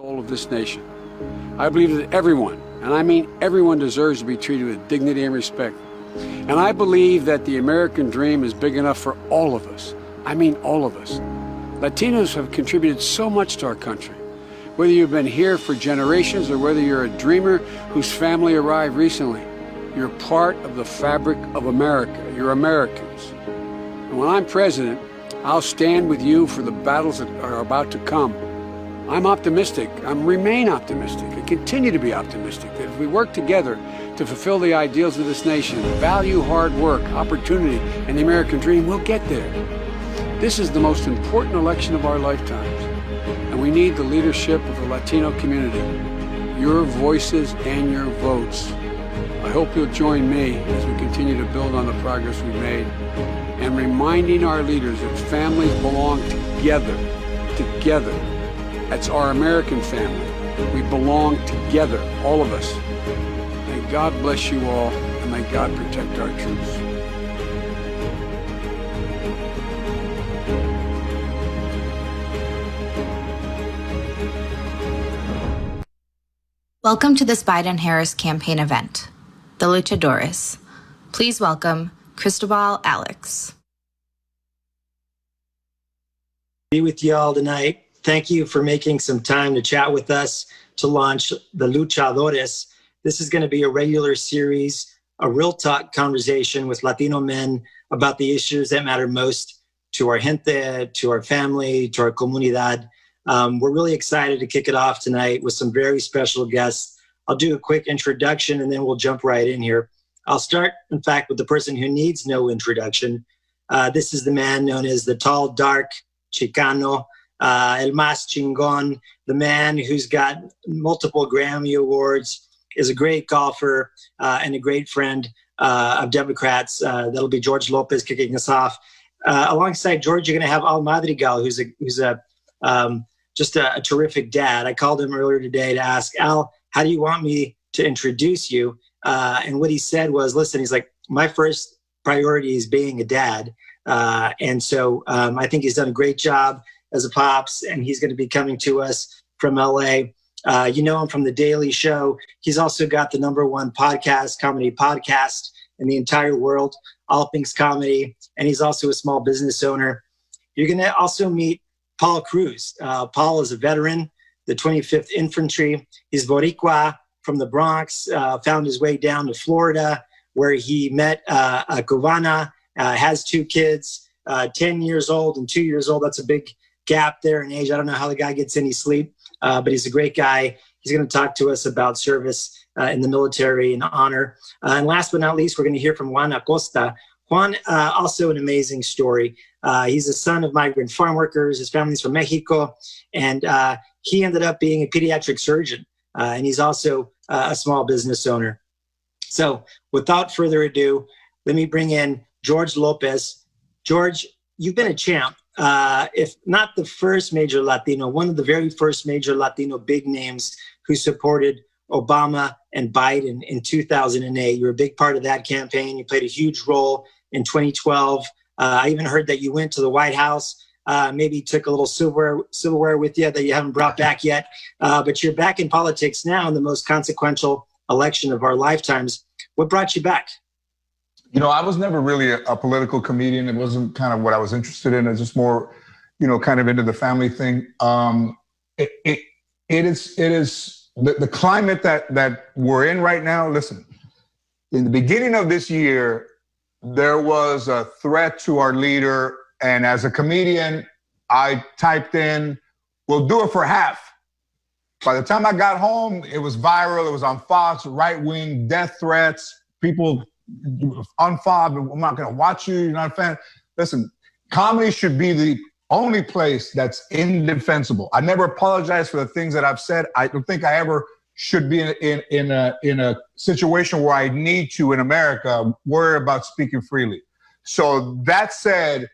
Soul of this nation. I believe that everyone, and I mean everyone, deserves to be treated with dignity and respect. And I believe that the American dream is big enough for all of us. I mean all of us. Latinos have contributed so much to our country. Whether you've been here for generations or whether you're a dreamer whose family arrived recently, you're part of the fabric of America. You're Americans. And when I'm president, I'll stand with you for the battles that are about to come. I'm optimistic. I remain optimistic. I continue to be optimistic that if we work together to fulfill the ideals of this nation, value hard work, opportunity, and the American dream, we'll get there. This is the most important election of our lifetimes, and we need the leadership of the Latino community, your voices and your votes. I hope you'll join me as we continue to build on the progress we've made and reminding our leaders that families belong together. That's our American family. We belong together, all of us. May God bless you all, and may God protect our troops. Welcome to this Biden-Harris campaign event, the Luchadores. Please welcome Cristobal Alex. Be with y'all tonight. Thank you for making some time to chat with us to launch the Luchadores. This is going to be a regular series, a real talk conversation with Latino men about the issues that matter most to our gente, to our family, to our comunidad. We're really excited to kick it off tonight with some very special guests. I'll do a quick introduction and then we'll jump right in here. I'll start, in fact, with the person who needs no introduction. This is the man known as the tall, dark Chicano, El Más Chingon, the man who's got multiple Grammy Awards, is a great golfer and a great friend of Democrats. That'll be George Lopez kicking us off. Alongside George, you're going to have Al Madrigal, who's just a terrific dad. I called him earlier today to ask, Al, how do you want me to introduce you? And what he said was, listen, he's like, my first priority is being a dad. And so I think he's done a great job as a pops, and he's going to be coming to us from LA. You know him from The Daily Show. He's also got the #1 comedy podcast in the entire world, All Things Comedy, and he's also a small business owner. You're going to also meet Paul Cruz. Paul is a veteran, the 25th Infantry. He's Boricua from the Bronx, found his way down to Florida, where he met a Cubana, has 2 kids, 10 years old and 2 years old. That's a big gap there in age. I don't know how the guy gets any sleep, but he's a great guy. He's going to talk to us about service in the military and honor. And last but not least, we're going to hear from Juan Acosta. Juan, also an amazing story. He's the son of migrant farm workers. His family's from Mexico, and he ended up being a pediatric surgeon, and he's also a small business owner. So without further ado, let me bring in George Lopez. George, you've been a champ. If not the first major Latino, one of the very first major Latino big names who supported Obama and Biden in 2008. You were a big part of that campaign. You played a huge role in 2012. I even heard that you went to the White House, maybe took a little silverware with you that you haven't brought back yet. But you're back in politics now in the most consequential election of our lifetimes. What brought you back? You know, I was never really a political comedian. It wasn't kind of what I was interested in. It's just more, you know, kind of into the family thing. It is the climate that we're in right now. Listen, in the beginning of this year, there was a threat to our leader. And as a comedian, I typed in, we'll do it for half. By the time I got home, it was viral. It was on Fox, right-wing death threats, people unfob, I'm not going to watch you, you're not a fan. Listen, comedy should be the only place that's indefensible. I never apologize for the things that I've said. I don't think I ever should be in a situation where I need to, in America, worry about speaking freely. So that said,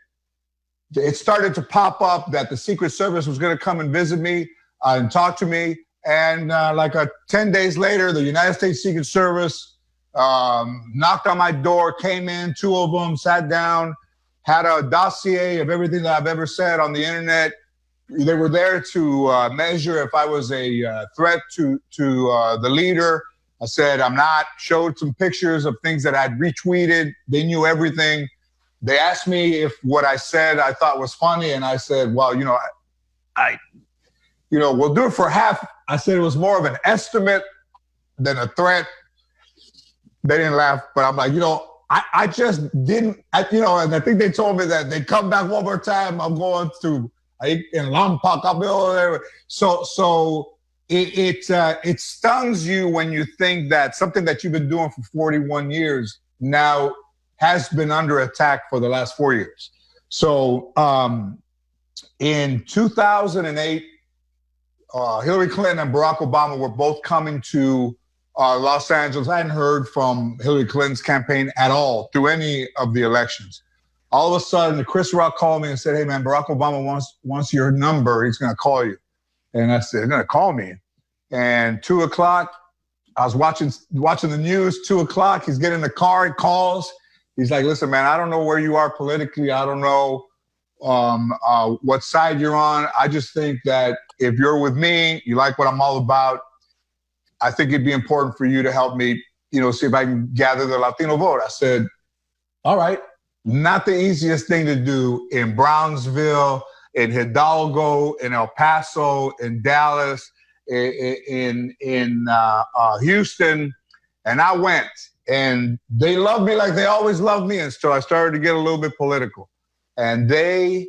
it started to pop up that the Secret Service was going to come and visit me and talk to me. And 10 days later, the United States Secret Service knocked on my door, came in, 2 of them, sat down, had a dossier of everything that I've ever said on the internet, They were there to measure if I was a threat to the leader. I said, I'm not. Showed some pictures of things that I'd retweeted. They knew everything. They asked me if what I said I thought was funny. And I said, well, we'll do it for half. I said it was more of an estimate than a threat. They didn't laugh, but I'm like, I just didn't, and I think they told me that they come back one more time. I'm going to, in Lompoc, I'll be over there. So it stuns you when you think that something that you've been doing for 41 years now has been under attack for the last 4 years. So in 2008, Hillary Clinton and Barack Obama were both coming to Los Angeles. I hadn't heard from Hillary Clinton's campaign at all through any of the elections. All of a sudden, Chris Rock called me and said, hey, man, Barack Obama wants your number. He's going to call you. And I said, they're going to call me. And 2 o'clock, I was watching the news, 2 o'clock. He's getting in the car. He calls. He's like, listen, man, I don't know where you are politically. I don't know what side you're on. I just think that if you're with me, you like what I'm all about, I think it'd be important for you to help me, see if I can gather the Latino vote. I said, all right. Not the easiest thing to do in Brownsville, in Hidalgo, in El Paso, in Dallas, in Houston. And I went, and they loved me like they always loved me. And so I started to get a little bit political. And the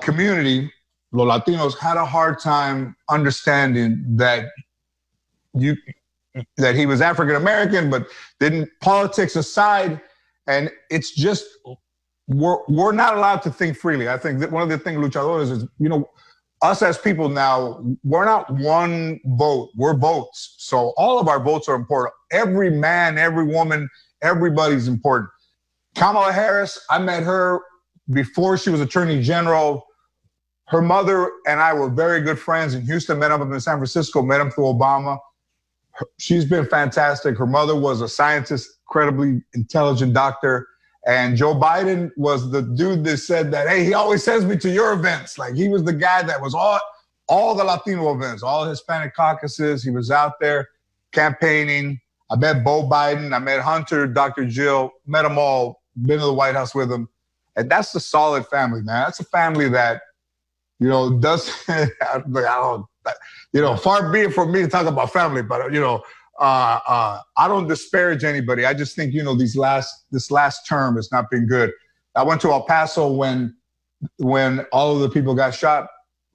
community, los Latinos, had a hard time understanding that he was African-American, but didn't, politics aside. And it's just, we're not allowed to think freely. I think that one of the things Luchadores is, us as people now, we're not one vote, we're votes. So all of our votes are important. Every man, every woman, everybody's important. Kamala Harris, I met her before she was Attorney General. Her mother and I were very good friends in Houston, met up in San Francisco, met him through Obama. She's been fantastic. Her mother was a scientist, incredibly intelligent doctor. And Joe Biden was the dude that said that, hey, he always sends me to your events. Like, he was the guy that was all the Latino events, all Hispanic caucuses. He was out there campaigning. I met Bo Biden. I met Hunter, Dr. Jill, met them all, been to the White House with them. And that's a solid family, man. That's a family that, far be it from me to talk about family, but, I don't disparage anybody. I just think, this last term has not been good. I went to El Paso when all of the people got shot.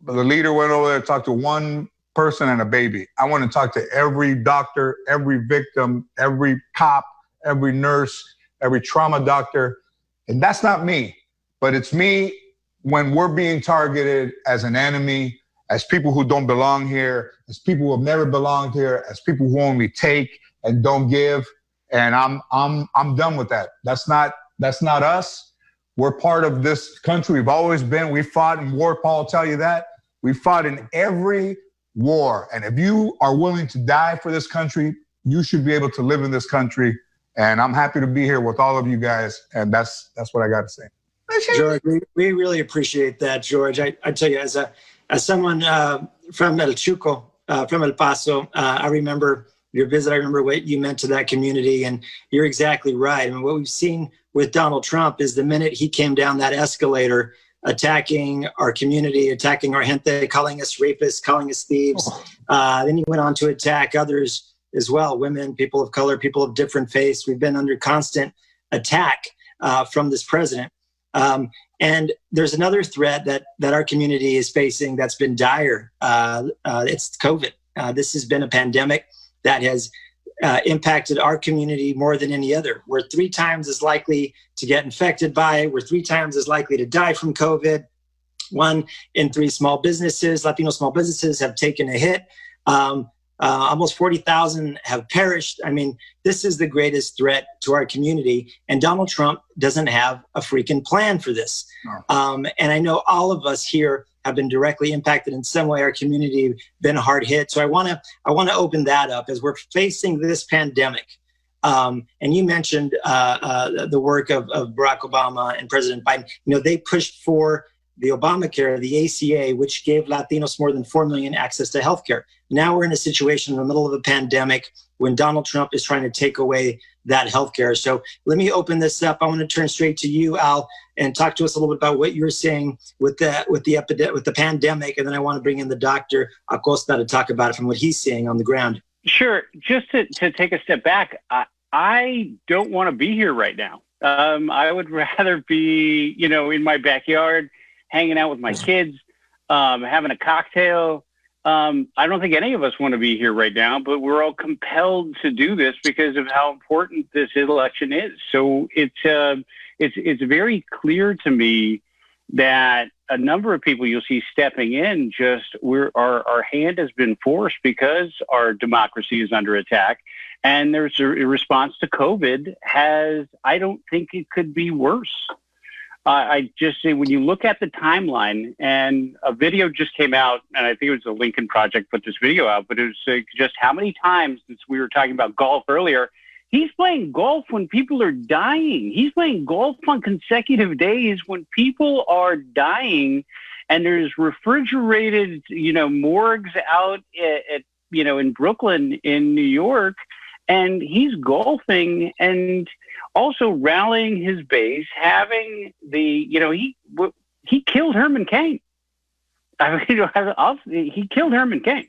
The leader went over there to talk to one person and a baby. I want to talk to every doctor, every victim, every cop, every nurse, every trauma doctor. And that's not me, but it's me when we're being targeted as an enemy, as people who don't belong here, as people who have never belonged here, as people who only take and don't give. And I'm done with that. That's not us. We're part of this country. We've always been. We fought in war. Paul will tell you that. We fought in every war. And if you are willing to die for this country, you should be able to live in this country. And I'm happy to be here with all of you guys. And that's what I got to say. George, we really appreciate that, George. I tell you, as someone from El Chuco, from El Paso, I remember your visit. I remember what you meant to that community, and you're exactly right. I mean, what we've seen with Donald Trump is the minute he came down that escalator, attacking our community, attacking our gente, calling us rapists, calling us thieves. Then he went on to attack others as well, women, people of color, people of different faiths. We've been under constant attack from this president. And there's another threat that our community is facing that's been dire. It's COVID. This has been a pandemic that has impacted our community more than any other. We're 3 times as likely to get infected by it. We're 3 times as likely to die from COVID. 1 in 3 small businesses, Latino small businesses, have taken a hit. Almost 40,000 have perished. I mean, this is the greatest threat to our community. And Donald Trump doesn't have a freaking plan for this. No. And I know all of us here have been directly impacted in some way. Our community been hard hit. So I want to open that up as we're facing this pandemic. And you mentioned the work of Barack Obama and President Biden. They pushed for the Obamacare, the ACA, which gave Latinos more than 4 million access to healthcare. Now we're in a situation in the middle of a pandemic when Donald Trump is trying to take away that healthcare. So let me open this up. I want to turn straight to you, Al, and talk to us a little bit about what you're seeing with the pandemic, and then I want to bring in the Dr. Acosta to talk about it from what he's seeing on the ground. Sure. Just to take a step back, I don't want to be here right now. I would rather be, in my backyard, hanging out with my kids, having a cocktail. I don't think any of us want to be here right now, but we're all compelled to do this because of how important this election is. So it's very clear to me that a number of people you'll see stepping in our hand has been forced because our democracy is under attack. And there's a response to COVID I don't think it could be worse. I just say when you look at the timeline, and a video just came out, and I think it was the Lincoln Project put this video out, but it was just how many times, since we were talking about golf earlier, he's playing golf when people are dying. He's playing golf on consecutive days when people are dying, and there's refrigerated, morgues out at in Brooklyn, in New York, and he's golfing and also rallying his base, having he killed Herman Cain. He killed Herman Cain.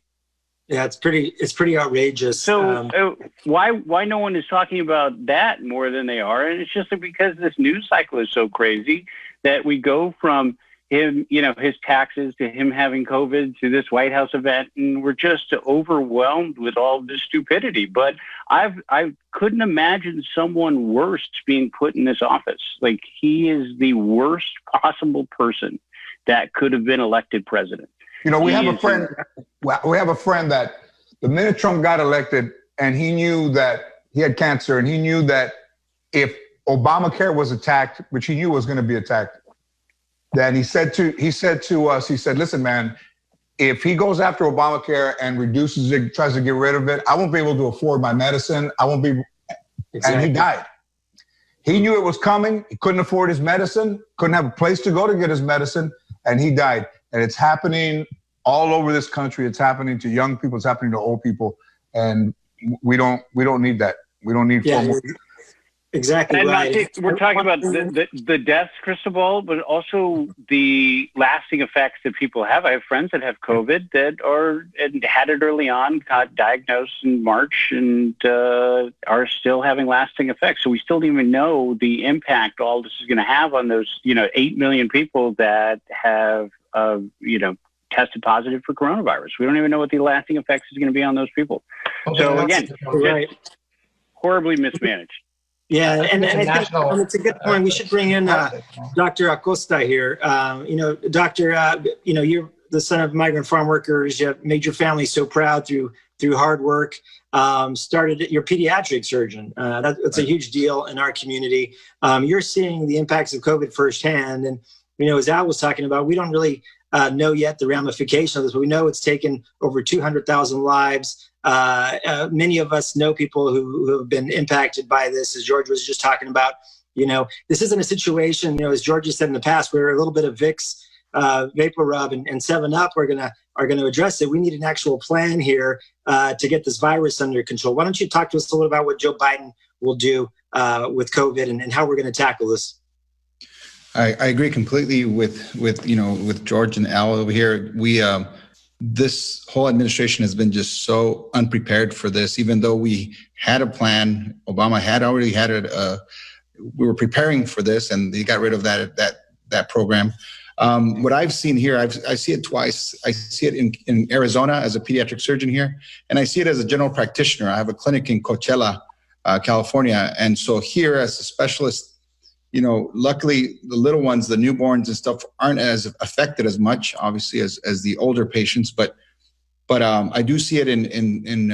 Yeah, it's pretty outrageous. So why no one is talking about that more than they are? And it's just because this news cycle is so crazy that we go from him, his taxes, to him having COVID, to this White House event, and we're just overwhelmed with all this stupidity. But I couldn't imagine someone worse being put in this office. Like, he is the worst possible person that could have been elected president. We have a friend that the minute Trump got elected and he knew that he had cancer, and he knew that if Obamacare was attacked, which he knew was going to be attacked, then he said to us, listen, man, if he goes after Obamacare and reduces it, tries to get rid of it, I won't be able to afford my medicine. I won't be. Exactly. And he died. He knew it was coming. He couldn't afford his medicine, couldn't have a place to go to get his medicine, and he died. And it's happening all over this country. It's happening to young people. It's happening to old people. And we don't need that. We don't need four more. Exactly. And right. We're talking about the deaths, Cristobal, but also the lasting effects that people have. I have friends that have COVID and had it early on, got diagnosed in March, and are still having lasting effects. So we still don't even know the impact all this is going to have on those, 8 million people that have, tested positive for coronavirus. We don't even know what the lasting effects is going to be on those people. So again, horribly mismanaged. Yeah, and it's a good point. We should bring in Dr. Acosta here. Doctor, you're the son of migrant farm workers. You made your family so proud through hard work. Started your pediatric surgeon. That's a huge deal in our community. You're seeing the impacts of COVID firsthand, and as Al was talking about, we don't really know yet the ramification of this, but we know it's taken over 200,000 lives. Many of us know people who have been impacted by this, as George was just talking about. This isn't a situation, as George has said in the past, where a little bit of Vicks, Vapor Rub, and 7-Up are gonna address it. We need an actual plan here to get this virus under control. Why don't you talk to us a little about what Joe Biden will do with COVID and how we're going to tackle this? I agree completely with George and Al over here. This whole administration has been just so unprepared for this. Even though we had a plan, Obama had already had it. We were preparing for this, and they got rid of that program. What I've seen here, I see it twice. I see it in Arizona as a pediatric surgeon here, and I see it as a general practitioner. I have a clinic in Coachella, California, and so here as a specialist, luckily the little ones, the newborns and stuff, aren't as affected as much, obviously, as the older patients. But I do see it in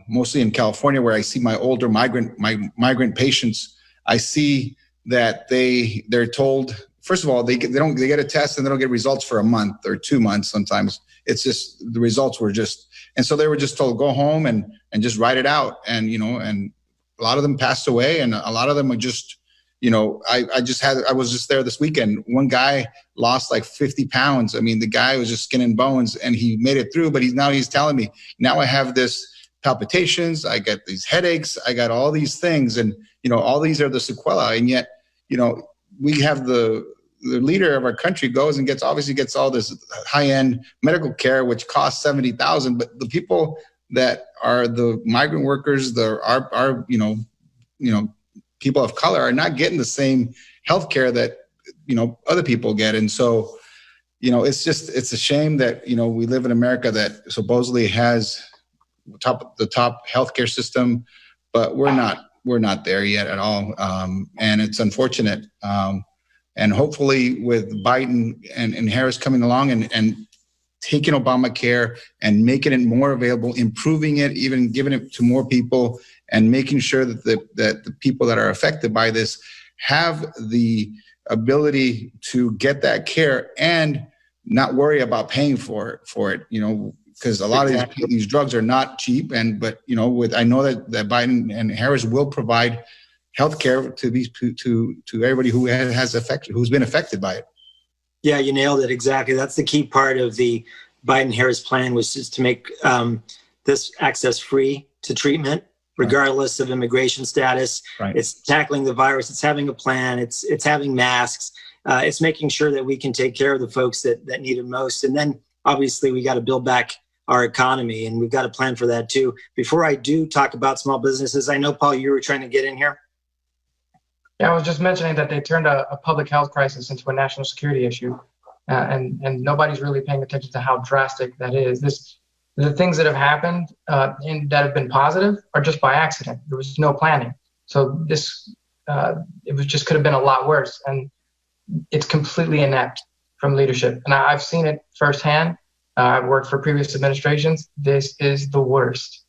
mostly in California, where I see my older migrant patients. I see that they're told, first of all, they get a test and they don't get results for a month or 2 months. Sometimes it's just the results were just, and so they were just told, go home and just write it out. And and a lot of them passed away, and a lot of them are just I was just there this weekend. One guy lost like 50 pounds. I mean, the guy was just skin and bones, and he made it through, but he's telling me, now I have this palpitations, I get these headaches, I got all these things, and, all these are the sequelae. And yet, we have the leader of our country goes and gets all this high-end medical care, which costs $70,000, but the people that are the migrant workers, our people of color are not getting the same health care that, other people get. And so, it's a shame that, we live in America that supposedly has the top healthcare system, but we're not there yet at all. And it's unfortunate. And hopefully with Biden and Harris coming along and taking Obamacare and making it more available, improving it, even giving it to more people, and making sure that the people that are affected by this have the ability to get that care and not worry about paying for it, because a lot of these drugs are not cheap. I know that Biden and Harris will provide health care to everybody who's been affected by it. Yeah, you nailed it. Exactly. That's the key part of the Biden-Harris plan, was just to make this access free to treatment, regardless of immigration status. Right. It's tackling the virus. It's having a plan. It's having masks. It's making sure that we can take care of the folks that need it most. And then obviously we got to build back our economy, and we've got a plan for that too. Before I do talk about small businesses, I know, Paul, you were trying to get in here. Yeah, I was just mentioning that they turned a public health crisis into a national security issue, and nobody's really paying attention to how drastic that is. The things that have happened and that have been positive are just by accident. There was no planning. So it could have been a lot worse, and it's completely inept from leadership. And I've seen it firsthand. I've worked for previous administrations. This is the worst.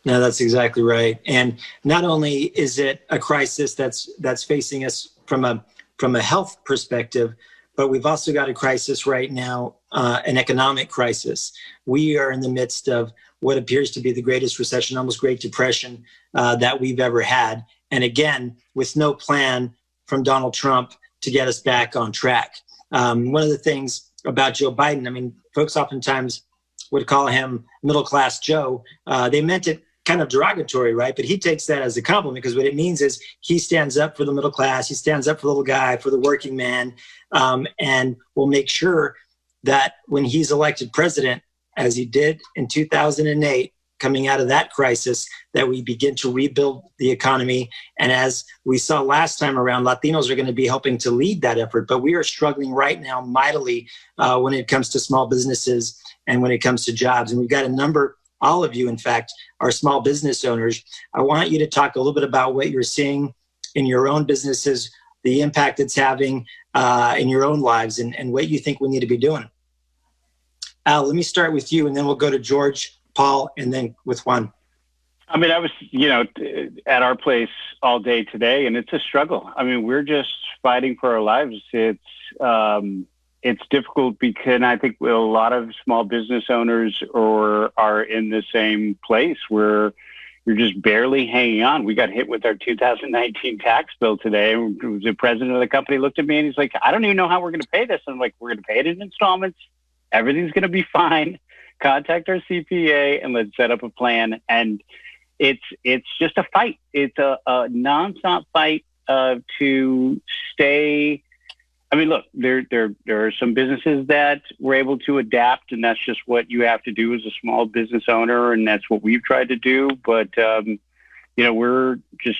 No, that's exactly right. And not only is it a crisis that's facing us from a health perspective, but we've also got a crisis right now, an economic crisis. We are in the midst of what appears to be the greatest recession, almost Great Depression, that we've ever had. And again, with no plan from Donald Trump to get us back on track. One of the things about Joe Biden, folks oftentimes would call him middle-class Joe. They meant it kind of derogatory, right? But he takes that as a compliment, because what it means is he stands up for the middle class, he stands up for the little guy, for the working man, and will make sure that when he's elected president, as he did in 2008, coming out of that crisis, that we begin to rebuild the economy. And as we saw last time around, Latinos are going to be helping to lead that effort. But we are struggling right now mightily when it comes to small businesses and when it comes to jobs. And we've got a number, all of you, in fact, are small business owners. I want you to talk a little bit about what you're seeing in your own businesses, the impact it's having in your own lives, and what you think we need to be doing. Al, let me start with you, and then we'll go to George, Paul, and then with Juan. I was, at our place all day today, and it's a struggle. We're just fighting for our lives. It's difficult because I think a lot of small business owners are in the same place where you're just barely hanging on. We got hit with our 2019 tax bill today. The president of the company looked at me and he's like, I don't even know how we're going to pay this. I'm like, we're going to pay it in installments. Everything's going to be fine. Contact our CPA and let's set up a plan. And it's just a fight. It's a nonstop fight to stay. Look, there are some businesses that were able to adapt, and that's just what you have to do as a small business owner, and that's what we've tried to do. But, we're just,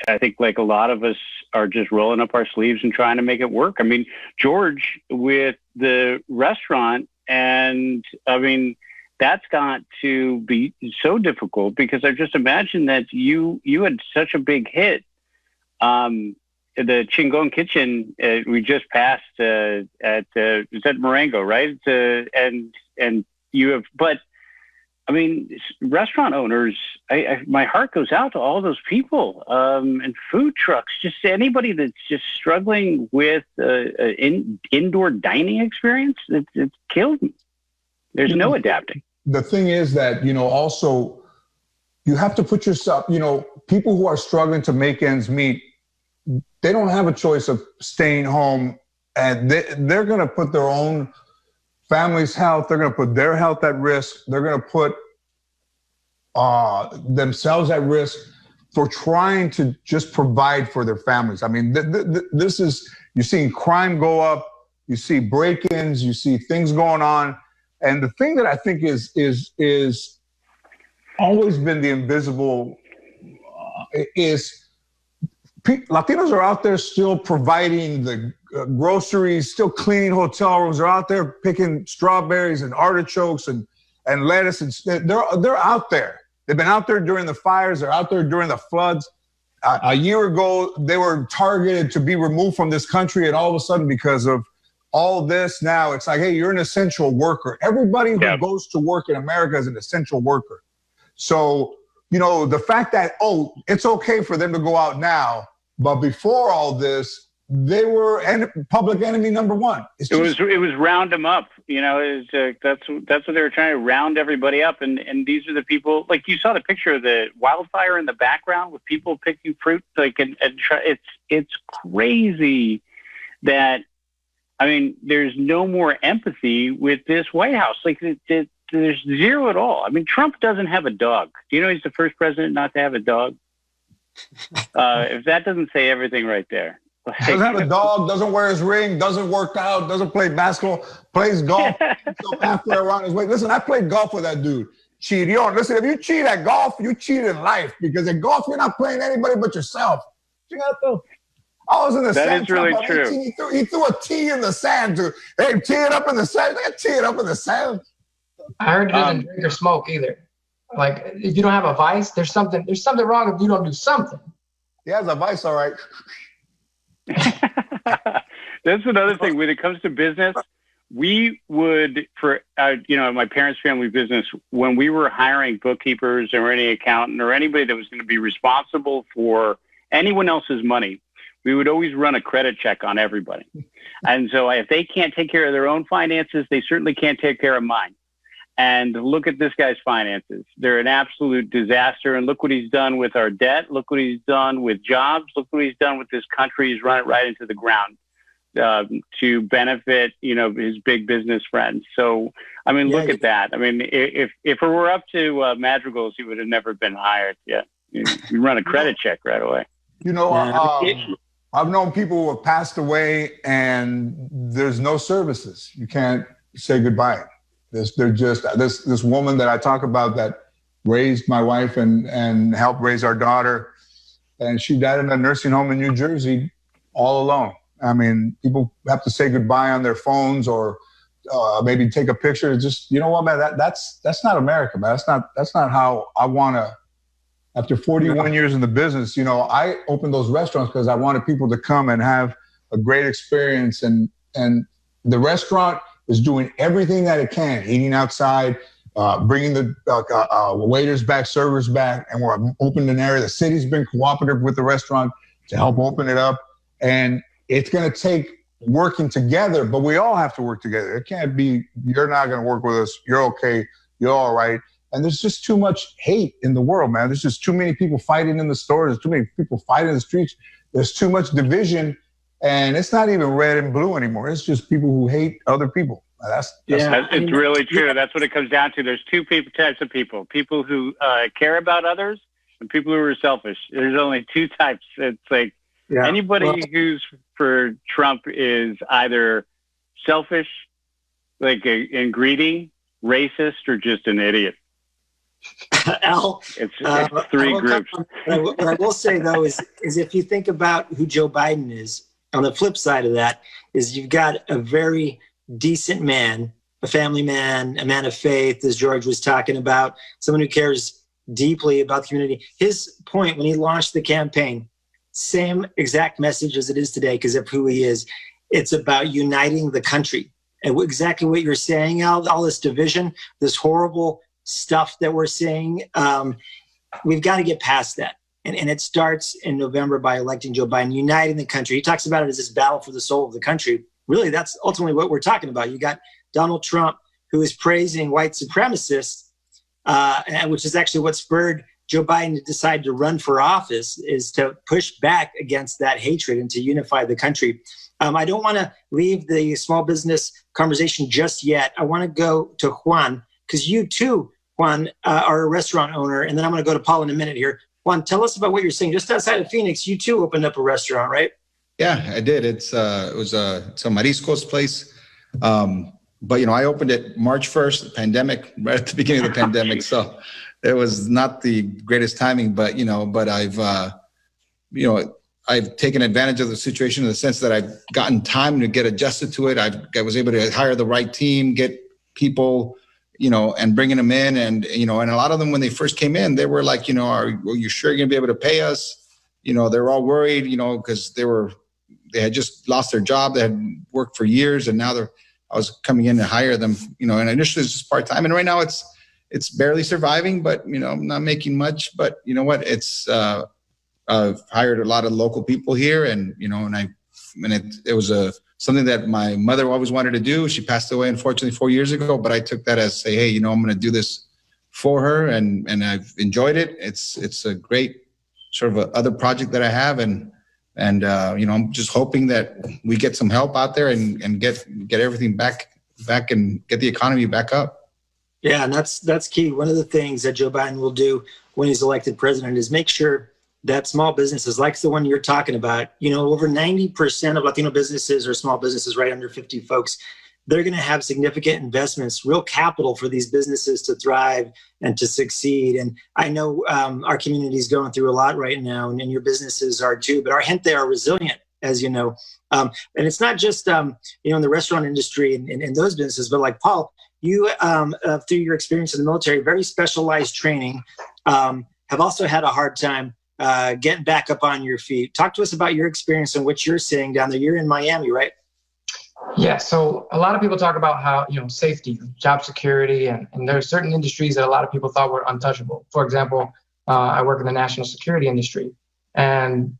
I think like a lot of us are just rolling up our sleeves and trying to make it work. George, with the restaurant, and that's got to be so difficult, because I just imagine that you had such a big hit. The Chingon Kitchen we just passed at is that Marengo, right? And you have, but restaurant owners, my heart goes out to all those people, and food trucks, just anybody that's just struggling with indoor dining experience. It's killed me. There's no adapting. The thing is that, also you have to put yourself, people who are struggling to make ends meet, they don't have a choice of staying home, and they're going to put their own family's health, they're going to put their health at risk, they're going to put themselves at risk for trying to just provide for their families. I mean, this is, you're seeing crime go up, you see break-ins, you see things going on. And the thing that I think is always been the invisible is Latinos are out there still providing the groceries, still cleaning hotel rooms. They're out there picking strawberries and artichokes and lettuce. And they're out there. They've been out there during the fires. They're out there during the floods. A year ago, they were targeted to be removed from this country. And all of a sudden, because of all this, now it's like, hey, you're an essential worker. Everybody who goes to work in America is an essential worker. So, you know, the fact that, it's okay for them to go out now, but before all this, they were public enemy number one. It was round them up. You know, that's what they were trying to round everybody up. And these are the people, like you saw the picture of the wildfire in the background with people picking fruit. Like, it's crazy that, I mean, there's no more empathy with this White House. Like, there's zero at all. I mean, Trump doesn't have a dog. Do you know he's the first president not to have a dog? If that doesn't say everything right there. Like, doesn't have a dog, doesn't wear his ring, doesn't work out, doesn't play basketball, plays golf, halfway around his way. Listen, I played golf with that dude. Cheating. Listen, if you cheat at golf, you cheat in life, because at golf, you're not playing anybody but yourself. You got to. I was in the sand. That is really true. He threw a tee in the sand to, hey, tee it up in the sand. Tee it up in the sand. I heard he doesn't drink or smoke either. Like, if you don't have a vice, there's something wrong if you don't do something. He has a vice, all right. That's another thing. When it comes to business, we would, for my parents' family business, when we were hiring bookkeepers or any accountant or anybody that was going to be responsible for anyone else's money, we would always run a credit check on everybody. And so if they can't take care of their own finances, they certainly can't take care of mine. And look at this guy's finances. They're an absolute disaster. And look what he's done with our debt. Look what he's done with jobs. Look what he's done with this country. He's run it right into the ground to benefit, his big business friends. So, I mean, look at that. I mean, if it were up to Madrigal's, he would have never been hired yet. You run a credit check right away. I've known people who have passed away and there's no services. You can't say goodbye. This woman that I talk about that raised my wife and helped raise our daughter, and she died in a nursing home in New Jersey all alone. I mean, people have to say goodbye on their phones or maybe take a picture. Just, you know what, man, that's not America, man. That's not how I want to. After 41 years in the business, I opened those restaurants because I wanted people to come and have a great experience, and the restaurant is doing everything that it can, eating outside, bringing the waiters back, servers back, and we're opening an area. The city's been cooperative with the restaurant to help open it up. And it's going to take working together, but we all have to work together. It can't be, you're not going to work with us, you're okay, you're all right. And there's just too much hate in the world, man. There's just too many people fighting in the stores. There's too many people fighting in the streets. There's too much division. And it's not even red and blue anymore. It's just people who hate other people. It's really true. That's what it comes down to. There's two types of people: people who care about others and people who are selfish. There's only two types. It's like anybody who's for Trump is either selfish, and greedy, racist, or just an idiot. Al, it's three groups. What I will say, though, is if you think about who Joe Biden is, on the flip side of that is you've got a very decent man, a family man, a man of faith, as George was talking about, someone who cares deeply about the community. His point when he launched the campaign, same exact message as it is today because of who he is. It's about uniting the country. And exactly what you're saying, Al, all this division, this horrible stuff that we're seeing, we've got to get past that. And it starts in November by electing Joe Biden, uniting the country. He talks about it as this battle for the soul of the country. Really, that's ultimately what we're talking about. You got Donald Trump, who is praising white supremacists, which is actually what spurred Joe Biden decided to run for office is to push back against that hatred and to unify the country. I don't want to leave the small business conversation just yet. I want to go to Juan, because you too, Juan, are a restaurant owner. And then I'm going to go to Paul in a minute here. Juan, tell us about what you're saying. Just outside of Phoenix, you too opened up a restaurant, right? Yeah, I did. It's a Mariscos place. But, I opened it March 1st, the pandemic, right at the beginning of the pandemic. So it was not the greatest timing, but I've taken advantage of the situation in the sense that I've gotten time to get adjusted to it. I was able to hire the right team, get people, and bringing them in. And a lot of them, when they first came in, they were like, are you sure you're going to be able to pay us? They were all worried, because they had just lost their job. They had worked for years, and now I was coming in to hire them, and initially it's just part-time. And right now it's barely surviving, but, I'm not making much. But you know what? I've hired a lot of local people here, and it was something that my mother always wanted to do. She passed away, unfortunately, 4 years ago. But I took that as say, hey, I'm going to do this for her, and I've enjoyed it. It's a great sort of other project that I have, and I'm just hoping that we get some help out there and get everything back and get the economy back up. Yeah, and that's key. One of the things that Joe Biden will do when he's elected president is make sure that small businesses, like the one you're talking about, over 90% of Latino businesses are small businesses, right under 50 folks. They're going to have significant investments, real capital for these businesses to thrive and to succeed. And I know our community is going through a lot right now, and your businesses are too. But our gente are resilient, as you know. And it's not just in the restaurant industry and those businesses, but like Paul, you through your experience in the military, very specialized training, have also had a hard time getting back up on your feet. Talk to us about your experience and what you're seeing down there. You're in Miami, right? Yeah, so a lot of people talk about how, safety, job security, and there are certain industries that a lot of people thought were untouchable. For example, I work in the national security industry. And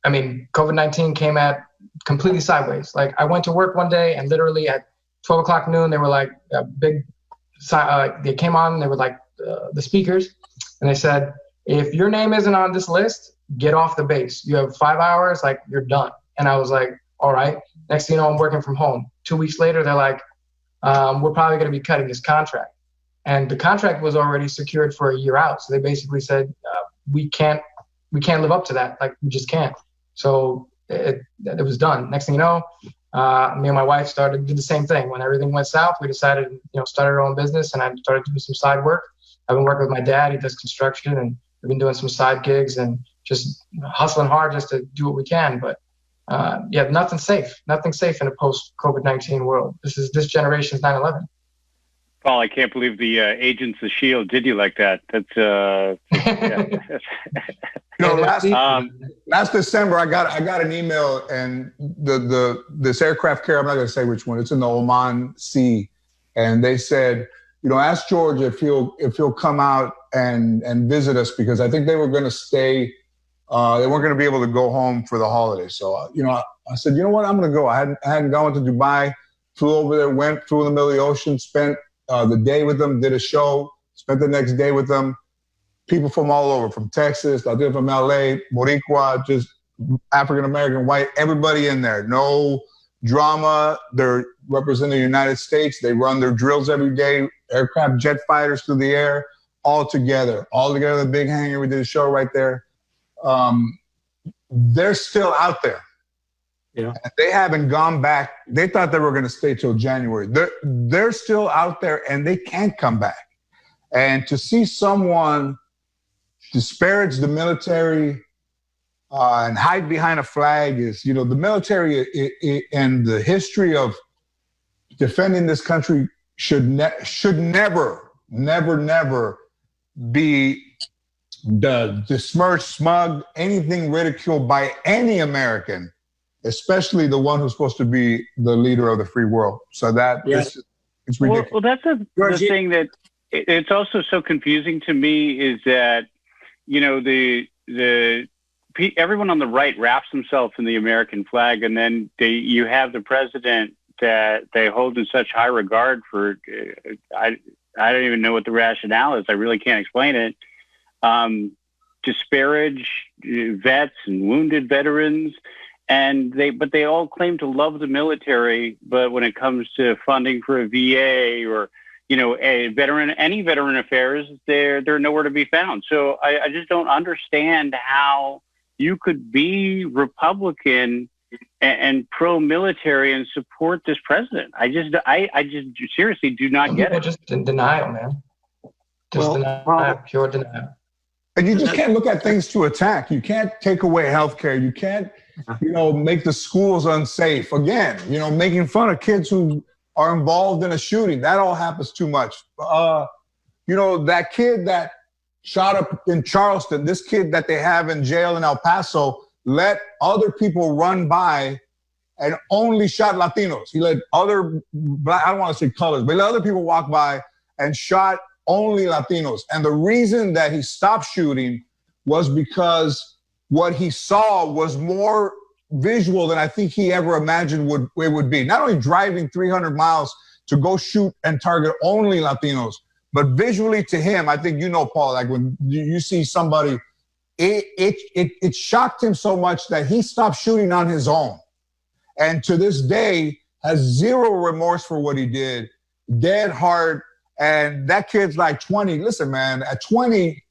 I mean, COVID-19 came at completely sideways. Like I went to work one day and literally at 12 o'clock noon, they were like they came on, they were like the speakers, and they said, if your name isn't on this list, get off the base. You have 5 hours, like you're done. And I was like, all right. Next thing you know, I'm working from home. 2 weeks later, they're like, we're probably going to be cutting this contract. And the contract was already secured for a year out. So they basically said, we can't live up to that. Like, we just can't. So it was done. Next thing you know, me and my wife did the same thing. When everything went south, we decided, started our own business, and I started doing some side work. I've been working with my dad. He does construction, and we've been doing some side gigs and just hustling hard just to do what we can. But nothing's safe in a post-COVID-19 world. This generation's 9/11. Paul, I can't believe the Agents of S.H.I.E.L.D. did you like that. That's last December I got an email, and this aircraft carrier, I'm not going to say which one, it's in the Oman Sea, and they said, ask George if he'll come out and visit us, because I think they were going to stay. They weren't going to be able to go home for the holidays. So, I said, you know what, I'm going to go. I hadn't gone to Dubai, flew over there, went through the middle of the ocean, spent the day with them, did a show, spent the next day with them. People from all over, from Texas, I did from LA, Boricua, just African-American, white, everybody in there. No drama. They're representing the United States. They run their drills every day, aircraft, jet fighters through the air, all together, the big hangar. We did a show right there. They're still out there. Yeah. They haven't gone back. They thought they were going to stay till January. They're still out there, and they can't come back. And to see someone disparage the military and hide behind a flag is, the military and the history of defending this country should never be besmirched, smug, anything ridiculed by any American, especially the one who's supposed to be the leader of the free world. So it's ridiculous. Well, that's the thing that it's also so confusing to me is that, everyone on the right wraps themselves in the American flag, and then you have the president that they hold in such high regard for. I don't even know what the rationale is. I really can't explain it. disparage vets and wounded veterans. And they all claim to love the military, but when it comes to funding for a VA or, any veteran affairs, they're nowhere to be found. So I just don't understand how you could be Republican and pro-military and support this president. I just seriously do not get it. People just in denial, man. Pure denial. And you just can't look at things to attack. You can't take away healthcare. You can't, make the schools unsafe. Again, making fun of kids who are involved in a shooting. That all happens too much. That kid that shot up in Charleston, this kid that they have in jail in El Paso, let other people run by and only shot Latinos. He let other black, I don't want to say colors, but he let other people walk by and shot only Latinos. And the reason that he stopped shooting was because what he saw was more visual than I think he ever imagined it would be. Not only driving 300 miles to go shoot and target only Latinos, but visually to him, I think Paul, like when you see somebody, it shocked him so much that he stopped shooting on his own. And to this day, has zero remorse for what he did, dead hard. And that kid's like 20. Listen, man, at 20,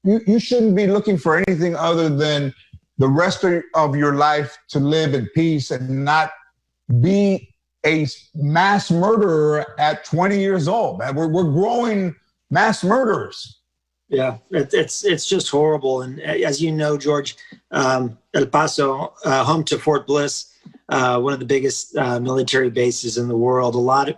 you shouldn't be looking for anything other than the rest of your life to live in peace and not be a mass murderer at 20 years old. Man, we're growing mass murderers. Yeah, it's just horrible. And as you know, George, El Paso, home to Fort Bliss, one of the biggest military bases in the world. A lot of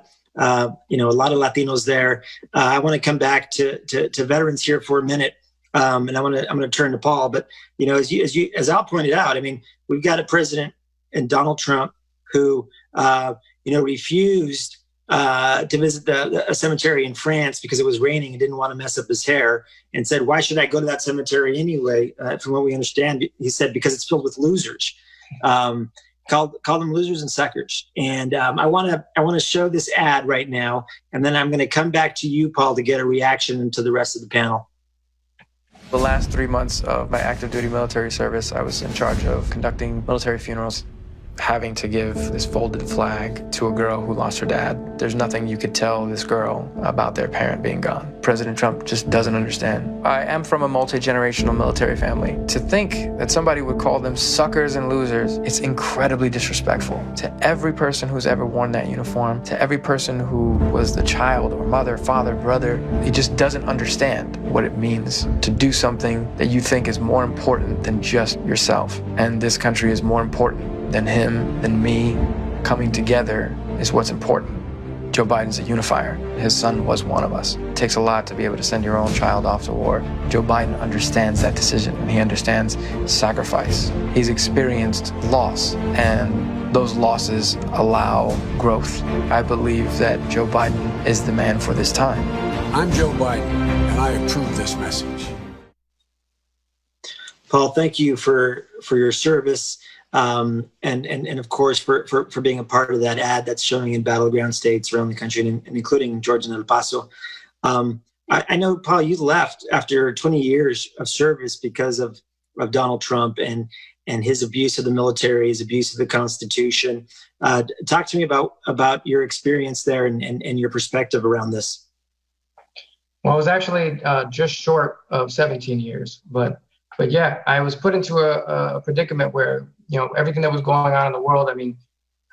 Latinos there. I want to come back to veterans here for a minute, and I'm going to turn to Paul. But as Al pointed out, I mean, we've got a president in Donald Trump who refused to visit a cemetery in France because it was raining and didn't want to mess up his hair, and said, "Why should I go to that cemetery anyway?" From what we understand, he said, because it's filled with losers. Call them losers and suckers. And I want to show this ad right now, and then I'm going to come back to you, Paul, to get a reaction to the rest of the panel. The last 3 months of my active duty military service, I was in charge of conducting military funerals, having to give this folded flag to a girl who lost her dad. There's nothing you could tell this girl about their parent being gone. President Trump just doesn't understand. I am from a multi-generational military family. To think that somebody would call them suckers and losers, it's incredibly disrespectful to every person who's ever worn that uniform, to every person who was the child or mother, father, brother. He just doesn't understand what it means to do something that you think is more important than just yourself. And this country is more important than him, than me. Coming together is what's important. Joe Biden's a unifier. His son was one of us. It takes a lot to be able to send your own child off to war. Joe Biden understands that decision, and he understands sacrifice. He's experienced loss, and those losses allow growth. I believe that Joe Biden is the man for this time. I'm Joe Biden, and I approve this message. Paul, thank you for your service. And of course, for being a part of that ad that's showing in battleground states around the country, and including Georgia and El Paso. I know, Paul, you left after 20 years of service because of Donald Trump and his abuse of the military, his abuse of the Constitution. Talk to me about your experience there and your perspective around this. Well, it was actually just short of 17 years, but yeah, I was put into a predicament where, everything that was going on in the world. I mean,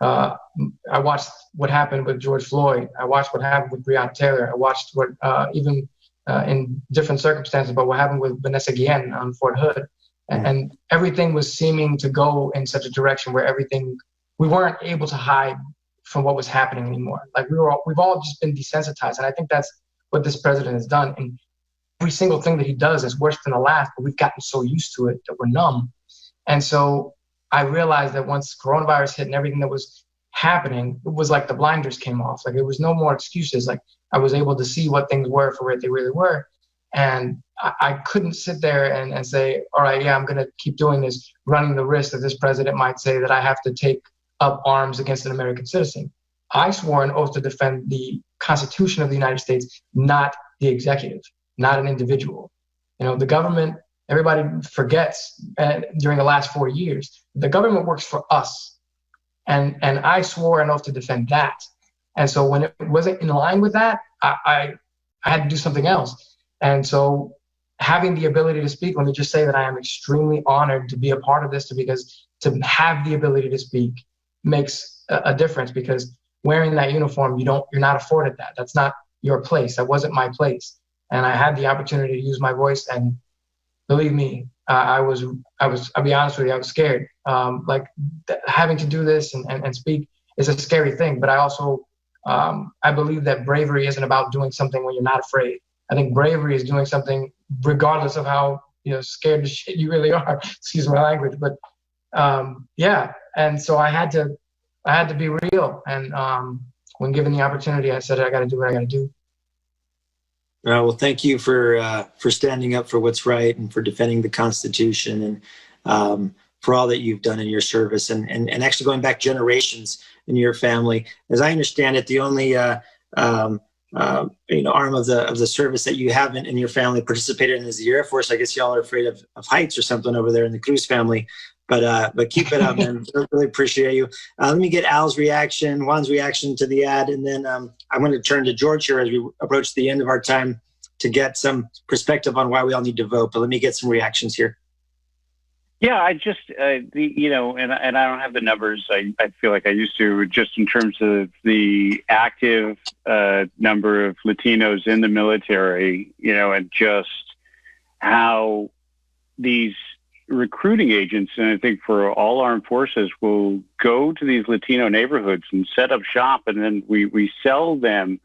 I watched what happened with George Floyd. I watched what happened with Breonna Taylor. I watched what, even in different circumstances, but what happened with Vanessa Guillen on Fort Hood. And everything was seeming to go in such a direction where we weren't able to hide from what was happening anymore. Like we've all just been desensitized. And I think that's what this president has done. And every single thing that he does is worse than the last, but we've gotten so used to it that we're numb. And so I realized that once coronavirus hit and everything that was happening, it was like the blinders came off. Like there was no more excuses. Like I was able to see what things were for what they really were. And I couldn't sit there and say, all right, yeah, I'm going to keep doing this, running the risk that this president might say that I have to take up arms against an American citizen. I swore an oath to defend the Constitution of the United States, not the executive, not an individual. The government, everybody forgets during the last 4 years, the government works for us. And I swore an oath to defend that. And so when it wasn't in line with that, I had to do something else. And so having the ability to speak, let me just say that I am extremely honored to be a part of this, because to have the ability to speak makes a difference, because wearing that uniform, you're not afforded that. That's not your place. That wasn't my place. And I had the opportunity to use my voice, and believe me, I'll be honest with you, I was scared. Having to do this and speak is a scary thing, but I also, I believe that bravery isn't about doing something when you're not afraid. I think bravery is doing something regardless of how scared as shit you really are. Excuse my language, but yeah. And so I had to be real. And when given the opportunity, I said I got to do what I got to do. Well, thank you for standing up for what's right and for defending the Constitution, and for all that you've done in your service, and actually going back generations in your family. As I understand it, the only arm of the service that you haven't in your family participated in is the Air Force. I guess y'all are afraid of heights or something over there in the Cruz family. But keep it up, man. Really appreciate you. Let me get Al's reaction, Juan's reaction to the ad, and then I'm going to turn to George here as we approach the end of our time to get some perspective on why we all need to vote. But let me get some reactions here. Yeah, I just, and I don't have the numbers. I feel like I used to, just in terms of the active number of Latinos in the military, and just how these recruiting agents, and I think for all armed forces, will go to these Latino neighborhoods and set up shop, and then we sell them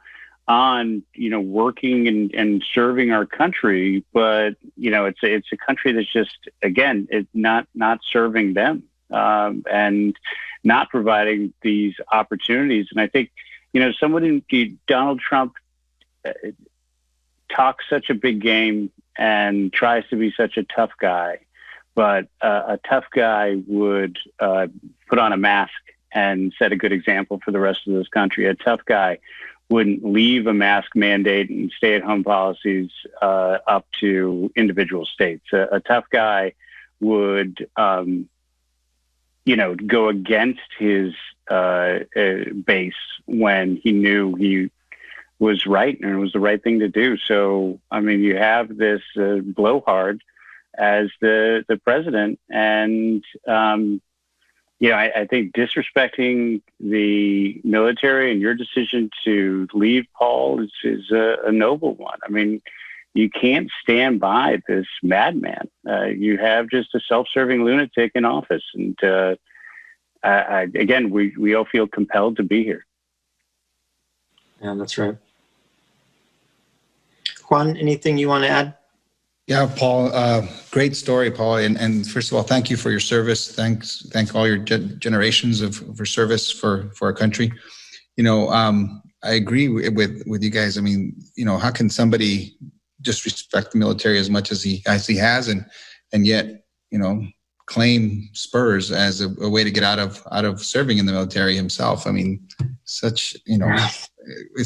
on working and serving our country, but it's a country that's just, again, it's not serving them and not providing these opportunities. And I think Donald Trump talks such a big game and tries to be such a tough guy. But a tough guy would put on a mask and set a good example for the rest of this country. A tough guy wouldn't leave a mask mandate and stay-at-home policies up to individual states. A tough guy would, go against his base when he knew he was right and it was the right thing to do. So, you have this blowhard as the president, and I think disrespecting the military and your decision to leave, Paul, is a noble one. You can't stand by this madman. You have just a self-serving lunatic in office, and again, we all feel compelled to be here. Yeah, that's right. Juan, anything you want to add? Yeah, Paul, great story, Paul. And first of all, thank you for your service. Thank all your generations for service for our country. I agree with you guys. How can somebody disrespect the military as much as he has, and yet, claim spurs as a way to get out of serving in the military himself? It's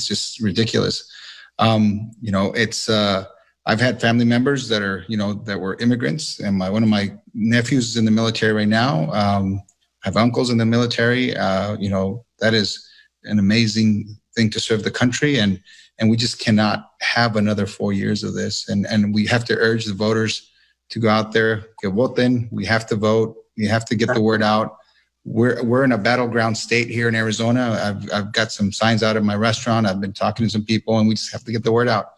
just ridiculous. I've had family members that are, that were immigrants, and one of my nephews is in the military right now. I have uncles in the military. That is an amazing thing to serve the country, and we just cannot have another 4 years of this. And we have to urge the voters to go out there, get voting. We have to vote. We have to get the word out. We're in a battleground state here in Arizona. I've got some signs out of my restaurant. I've been talking to some people, and we just have to get the word out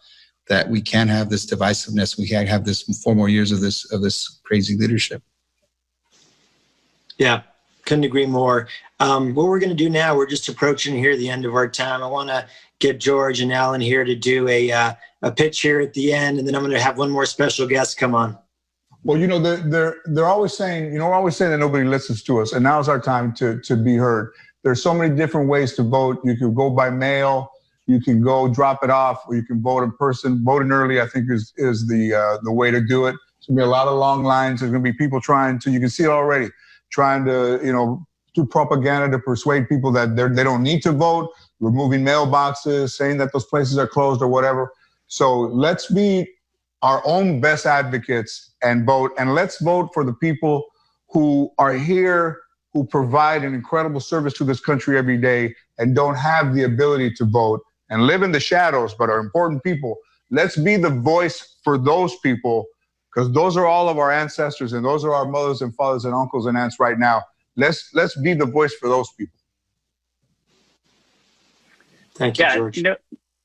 that we can't have this divisiveness. We can't have this 4 more years of this crazy leadership. Yeah, couldn't agree more. What we're going to do now, we're just approaching here the end of our time. I want to get George and Alan here to do a pitch here at the end, and then I'm going to have one more special guest come on. Well, they're always saying, we're always saying that nobody listens to us, and now's our time to be heard. There's so many different ways to vote. You can go by mail. You can go drop it off, or you can vote in person. Voting early, I think, is the way to do it. There's going to be a lot of long lines. There's going to be people you can see it already, trying to, do propaganda to persuade people that they don't need to vote, removing mailboxes, saying that those places are closed or whatever. So let's be our own best advocates and vote. And let's vote for the people who are here, who provide an incredible service to this country every day and don't have the ability to vote and live in the shadows, but are important people. Let's be the voice for those people, because those are all of our ancestors and those are our mothers and fathers and uncles and aunts right now. Let's be the voice for those people. Thank you, George.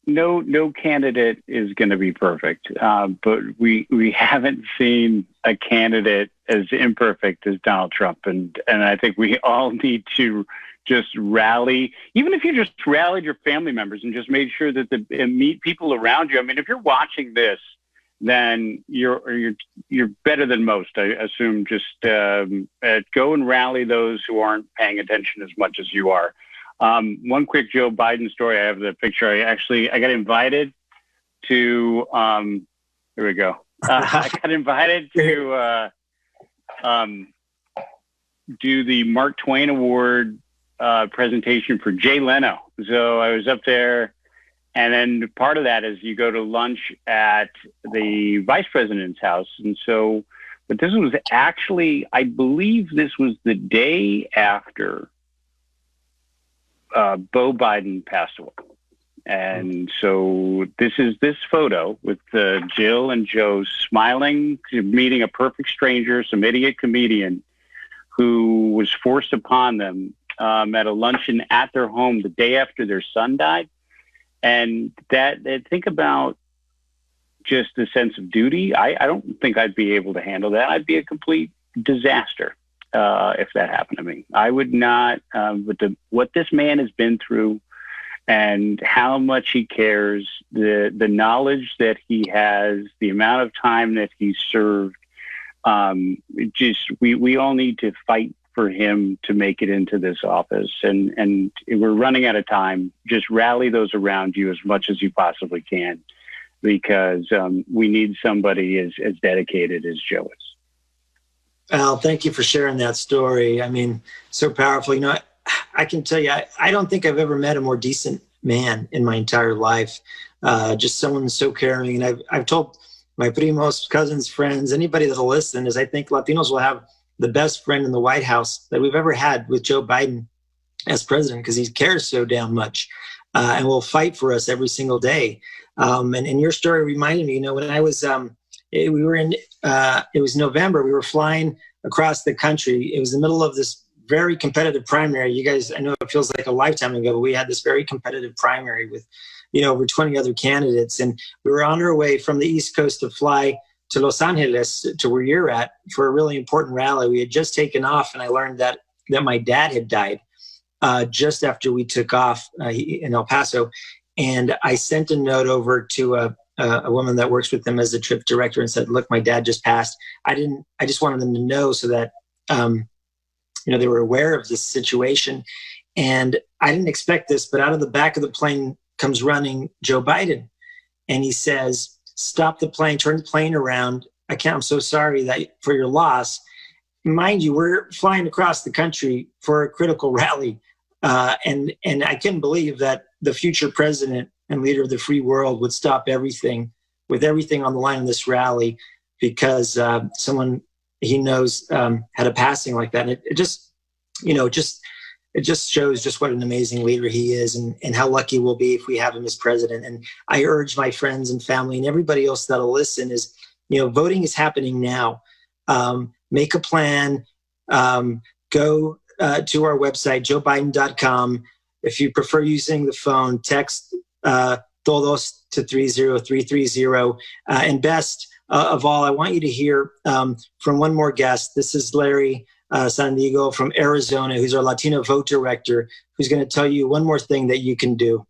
No candidate is going to be perfect, but we haven't seen a candidate as imperfect as Donald Trump, and I think we all need to just rally. Even if you just rallied your family members and just made sure that and meet people around you. I mean, if you're watching this, then you're better than most. I assume. Just go and rally those who aren't paying attention as much as you are. One quick Joe Biden story. I have the picture. I got invited to, here we go. I got invited to do the Mark Twain Award presentation for Jay Leno. So I was up there, and then part of that is you go to lunch at the vice president's house. And so, but this was actually, I believe this was the day after Beau Biden passed away. And so this is this photo with Jill and Joe smiling, meeting a perfect stranger, some idiot comedian who was forced upon them at a luncheon at their home the day after their son died. And think about just the sense of duty. I don't think I'd be able to handle that. I'd be a complete disaster if that happened to me. I would not, but what this man has been through and how much he cares, the knowledge that he has, the amount of time that he's served, we all need to fight for him to make it into this office. And we're running out of time. Just rally those around you as much as you possibly can, because we need somebody as dedicated as Joe is. Al, thank you for sharing that story. I mean, so powerful. You know, I can tell you, I don't think I've ever met a more decent man in my entire life. Just someone so caring. And I've told my primos, cousins, friends, anybody that'll listen, is I think Latinos will have the best friend in the White House that we've ever had with Joe Biden as president, because he cares so damn much and will fight for us every single day. And your story reminded me, you know, when I was, it was November, we were flying across the country. It was the middle of this very competitive primary. You guys, I know it feels like a lifetime ago, but we had this very competitive primary with, you know, over 20 other candidates. And we were on our way from the East Coast to fly to Los Angeles, to where you're at, for a really important rally. We had just taken off, and I learned that my dad had died just after we took off in El Paso. And I sent a note over to a woman that works with them as a trip director and said, look, my dad just passed. I just wanted them to know so that, you know, they were aware of this situation. And I didn't expect this, but out of the back of the plane comes running Joe Biden. And he says, stop the plane, turn the plane around. I'm so sorry for your loss. Mind you, we're flying across the country for a critical rally. And I couldn't believe that the future president and leader of the free world would stop everything, with everything on the line in this rally, because someone he knows had a passing like that. And it just shows just what an amazing leader he is, and how lucky we'll be if we have him as president. And I urge my friends and family and everybody else that'll listen is, you know, voting is happening now. Make a plan. Go to our website, joebiden.com. If you prefer using the phone, text todos to 30330. And best of all, I want you to hear from one more guest. This is Larry San Diego from Arizona, who's our Latino vote director, who's going to tell you one more thing that you can do.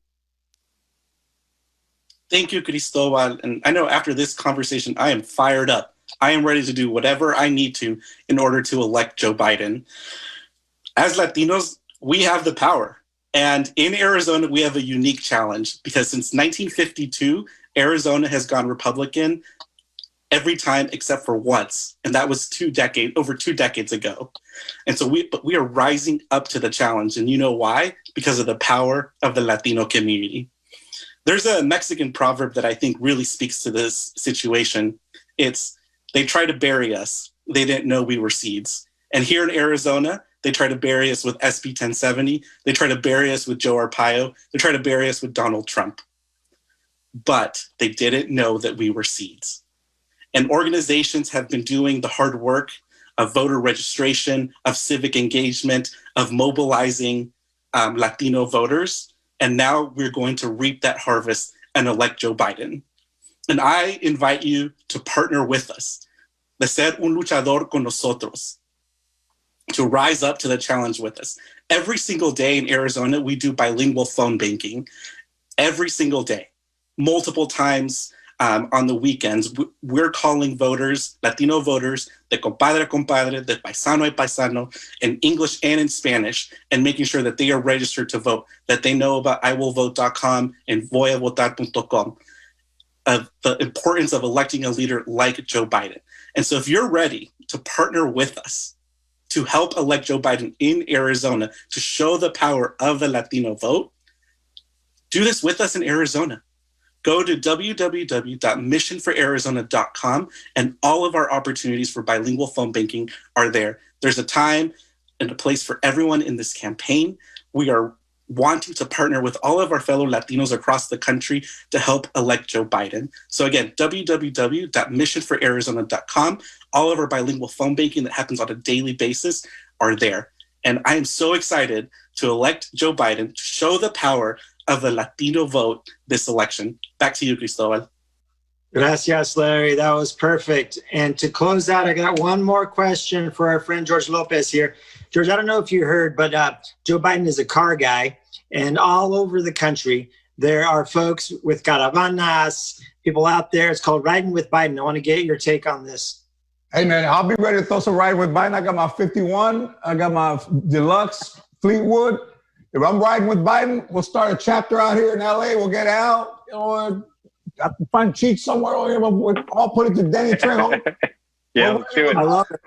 Thank you, Cristóbal. And I know after this conversation, I am fired up. I am ready to do whatever I need to in order to elect Joe Biden. As Latinos, we have the power. And in Arizona, we have a unique challenge, because since 1952, Arizona has gone Republican every time except for once. And that was over 2 decades ago. And so we are rising up to the challenge. And you know why? Because of the power of the Latino community. There's a Mexican proverb that I think really speaks to this situation. It's, they tried to bury us. They didn't know we were seeds. And here in Arizona, they try to bury us with SB 1070. They try to bury us with Joe Arpaio. They try to bury us with Donald Trump. But they didn't know that we were seeds. And organizations have been doing the hard work of voter registration, of civic engagement, of mobilizing Latino voters. And now we're going to reap that harvest and elect Joe Biden. And I invite you to partner with us, de ser un luchador con nosotros, to rise up to the challenge with us. Every single day in Arizona, we do bilingual phone banking. Every single day, multiple times on the weekends, we're calling voters, Latino voters, de compadre a compadre, de paisano a paisano, in English and in Spanish, and making sure that they are registered to vote, that they know about iwillvote.com and voyavotar.com, of the importance of electing a leader like Joe Biden. And so if you're ready to partner with us to help elect Joe Biden in Arizona, to show the power of the Latino vote, do this with us in Arizona. Go to www.missionforarizona.com, and all of our opportunities for bilingual phone banking are there. There's a time and a place for everyone in this campaign. We are wanting to partner with all of our fellow Latinos across the country to help elect Joe Biden. So again, www.missionforarizona.com. All of our bilingual phone banking that happens on a daily basis are there. And I am so excited to elect Joe Biden, to show the power of the Latino vote this election. Back to you, Cristóbal. Gracias, Larry. That was perfect. And to close out, I got one more question for our friend George Lopez here. George, I don't know if you heard, but Joe Biden is a car guy, and all over the country, there are folks with caravanas, people out there. It's called Riding with Biden. I want to get your take on this. Hey, man, I'll be ready to throw some Riding with Biden. I got my 51. I got my Deluxe Fleetwood. If I'm riding with Biden, we'll start a chapter out here in LA. We'll get out. You know, got to find Cheech somewhere. We'll all put it to Danny Trejo. Yeah, let's do it. I love it.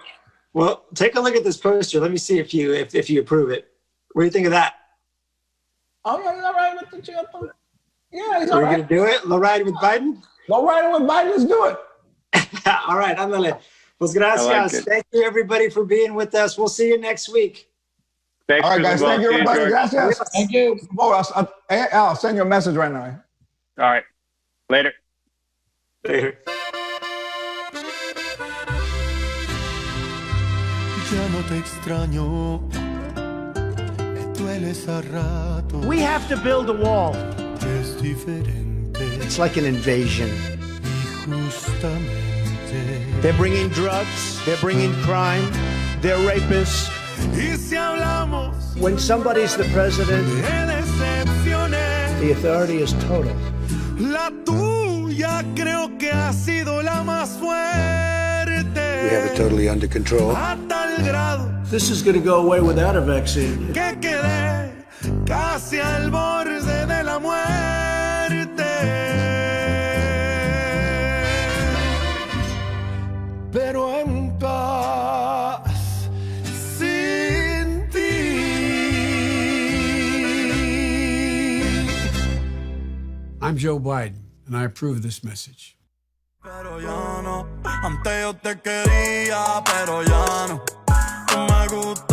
Well, take a look at this poster. Let me see if you approve it. What do you think of that? Oh, yeah, he's all right with the chip. Yeah, he's Are all we right. going to do it? Low Riding with Biden? Go riding with Biden. Let's do it. All right, ándale. Pues gracias. Like Thank you, everybody, for being with us. We'll see you next week. Thanks, All right, guys. Thank you, See everybody. George. Gracias. Thank you. Oh, I'll send you a message right now. All right. Later. Later. Ya no te extraño, me dueles a rato. We have to build a wall. Es diferente. It's like an invasion. Y justamente. They're bringing drugs, they're bringing crime, they're rapists. Y si hablamos When somebody's the president, de decepciones, the authority is total. la tuya creo que ha sido la más fuerte. We have it totally under control. A tal grado This is going to go away without a vaccine. que quedé casi al borde de la muerte. Pero en paz sin ti. I'm Joe Biden, and I approve this message. Pero ya no, antes yo te quería, pero ya no. Tú me gustas.